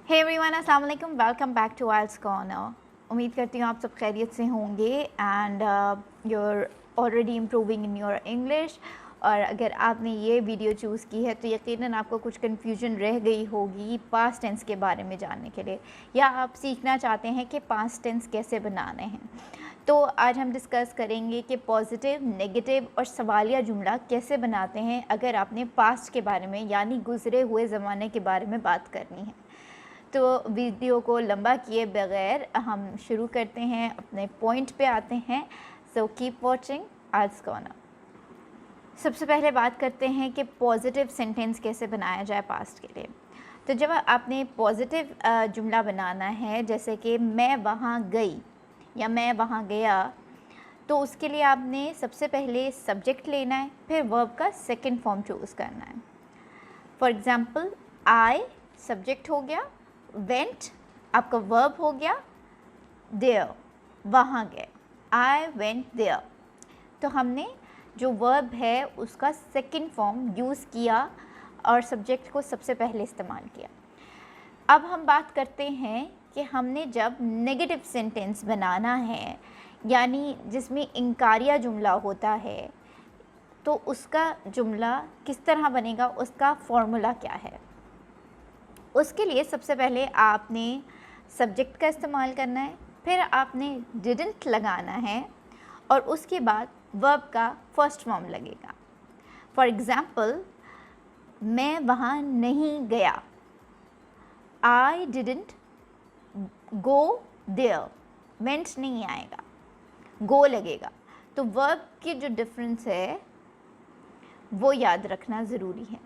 हे everyone, अस्सलाम वालेकुम। Welcome back to Isles Corner. उम्मीद करती हूँ आप सब खैरियत से होंगे and you're already improving in your English. और अगर आपने ये वीडियो चूज़ की है तो यकीनन आपको कुछ कन्फ्यूजन रह गई होगी पास्ट टेंस के बारे में जानने के लिए, या आप सीखना चाहते हैं कि पास्ट टेंस कैसे बनाने हैं। तो आज हम डिस्कस करेंगे कि पॉजिटिव, नेगेटिव और सवालिया जुमला कैसे बनाते हैं अगर आपने पास्ट के बारे में यानी गुज़रे हुए ज़माने के बारे में बात करनी है। तो वीडियो को लंबा किए बगैर हम शुरू करते हैं, अपने पॉइंट पे आते हैं। सो कीप वॉचिंग आइल्स कॉर्नर। सबसे पहले बात करते हैं कि पॉजिटिव सेंटेंस कैसे बनाया जाए पास्ट के लिए। तो जब आपने पॉजिटिव जुमला बनाना है, जैसे कि मैं वहाँ गई या मैं वहाँ गया, तो उसके लिए आपने सबसे पहले सब्जेक्ट लेना है, फिर वर्ब का सेकंड फॉर्म चूज़ करना है। फॉर एग्ज़ाम्पल, आई सब्जेक्ट हो गया, वेंट आपका वर्ब हो गया, देयर वहाँ गए, आई वेंट देयर। तो हमने जो वर्ब है उसका सेकंड फॉर्म यूज़ किया और सब्जेक्ट को सबसे पहले इस्तेमाल किया। अब हम बात करते हैं कि हमने जब नेगेटिव सेंटेंस बनाना है, यानी जिसमें इनकारिया जुमला होता है, तो उसका जुमला किस तरह बनेगा, उसका फॉर्मूला क्या है। उसके लिए सबसे पहले आपने सब्जेक्ट का इस्तेमाल करना है, फिर आपने डिडंट लगाना है और उसके बाद वर्ब का फर्स्ट फॉर्म लगेगा। फॉर एग्ज़ाम्पल, मैं वहाँ नहीं गया, I didn't go there, went नहीं आएगा, गो लगेगा। तो वर्ब की जो डिफरेंस है वो याद रखना ज़रूरी है।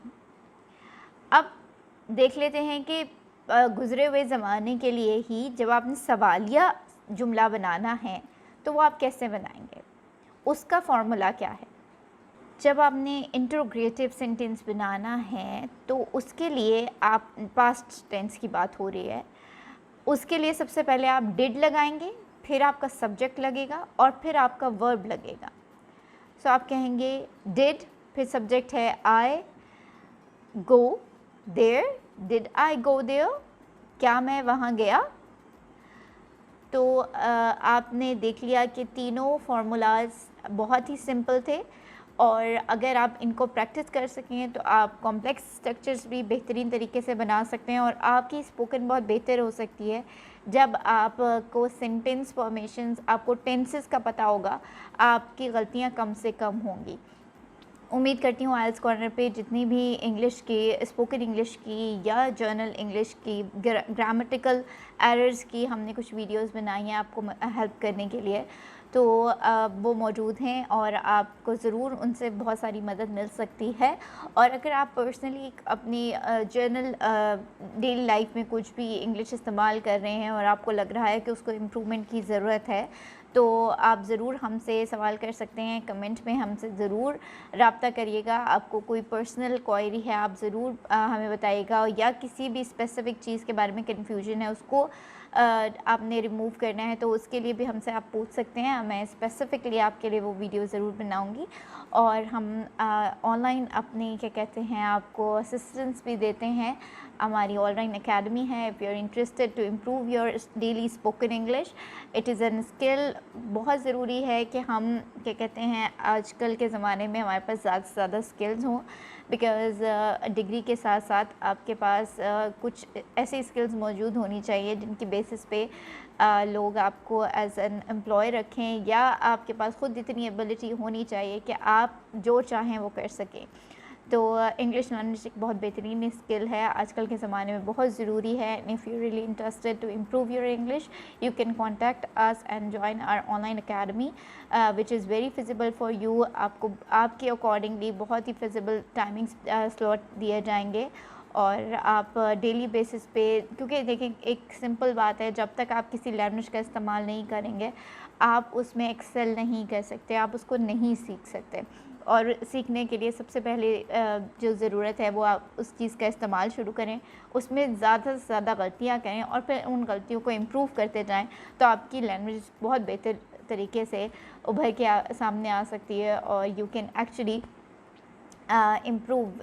अब देख लेते हैं कि गुज़रे हुए ज़माने के लिए ही जब आपने सवालिया जुमला बनाना है तो वो आप कैसे बनाएंगे, उसका फॉर्मूला क्या है। जब आपने इंटरोगेटिव सेंटेंस बनाना है तो उसके लिए आप, पास्ट टेंस की बात हो रही है, उसके लिए सबसे पहले आप डिड लगाएंगे, फिर आपका सब्जेक्ट लगेगा और फिर आपका वर्ब लगेगा। सो आप कहेंगे डिड, फिर सब्जेक्ट है I, go there, did I go there, क्या मैं वहाँ गया। तो आपने देख लिया कि तीनों फार्मूलाज बहुत ही सिंपल थे और अगर आप इनको प्रैक्टिस कर सकें तो आप कॉम्प्लेक्स स्ट्रक्चर्स भी बेहतरीन तरीके से बना सकते हैं और आपकी स्पोकन बहुत बेहतर हो सकती है जब आपको सेंटेंस फॉर्मेशंस, आपको टेंसेस का पता होगा, आपकी गलतियाँ कम से कम होंगी। उम्मीद करती हूँ आइल्स कॉर्नर पे जितनी भी इंग्लिश की, स्पोकन इंग्लिश की या जर्नल इंग्लिश की, ग्रामेटिकल एरर्स की हमने कुछ वीडियोस बनाई हैं आपको हेल्प करने के लिए, तो वो मौजूद हैं और आपको ज़रूर उनसे बहुत सारी मदद मिल सकती है। और अगर आप पर्सनली अपनी जर्नल डेली लाइफ में कुछ भी इंग्लिश इस्तेमाल कर रहे हैं और आपको लग रहा है कि उसको इम्प्रूवमेंट की ज़रूरत है, तो आप ज़रूर हमसे सवाल कर सकते हैं, कमेंट में हमसे ज़रूर रब्ता करिएगा। आपको कोई पर्सनल क्वेरी है आप ज़रूर हमें बताइएगा, या किसी भी स्पेसिफ़िक चीज़ के बारे में कन्फ्यूजन है उसको आपने रिमूव करना है तो उसके लिए भी हमसे आप पूछ सकते हैं। मैं स्पेसिफ़िकली आपके लिए वो वीडियो ज़रूर बनाऊंगी और हम ऑनलाइन अपनी क्या कहते हैं आपको असिस्टेंस भी देते हैं। हमारी ऑनलाइन एकेडमी है, if you are interested to improve your daily spoken English, it is an skill. बहुत ज़रूरी है कि हम क्या कहते हैं आजकल के ज़माने में हमारे पास ज़्यादा से ज़्यादा स्किल्स हों, बिकॉज़ डिग्री के साथ साथ आपके पास कुछ ऐसी स्किल्स मौजूद होनी चाहिए जिनकी बेसिस पे लोग आपको एज एन एम्प्लॉय रखें, या आपके पास ख़ुद इतनी एबिलिटी होनी चाहिए कि आप जो चाहें वो कर सकें। तो इंग्लिश लैंग्वेज एक बहुत बेहतरीन स्किल है, आजकल के ज़माने में बहुत ज़रूरी है। If you really interested to improve your English, you can contact us and join our online academy which is very feasible for you. आपको आपके अकॉर्डिंगली बहुत ही फिजिबल टाइमिंग्स स्लॉट दिए जाएंगे और आप डेली बेसिस पे, क्योंकि देखिए एक सिंपल बात है, जब तक आप किसी लैंग्वेज का इस्तेमाल नहीं करेंगे आप उसमें एक्सेल नहीं कर सकते, आप उसको नहीं सीख सकते। और सीखने के लिए सबसे पहले जो ज़रूरत है वो आप उस चीज़ का इस्तेमाल शुरू करें, उसमें ज़्यादा से ज़्यादा गलतियाँ करें और फिर उन गलतियों को इम्प्रूव करते जाएं, तो आपकी लैंग्वेज बहुत बेहतर तरीके से उभर के सामने आ सकती है और you can actually improve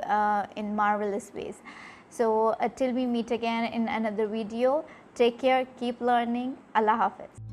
in marvelous ways. So till we meet again in another video, take care, keep learning. Allah Hafiz.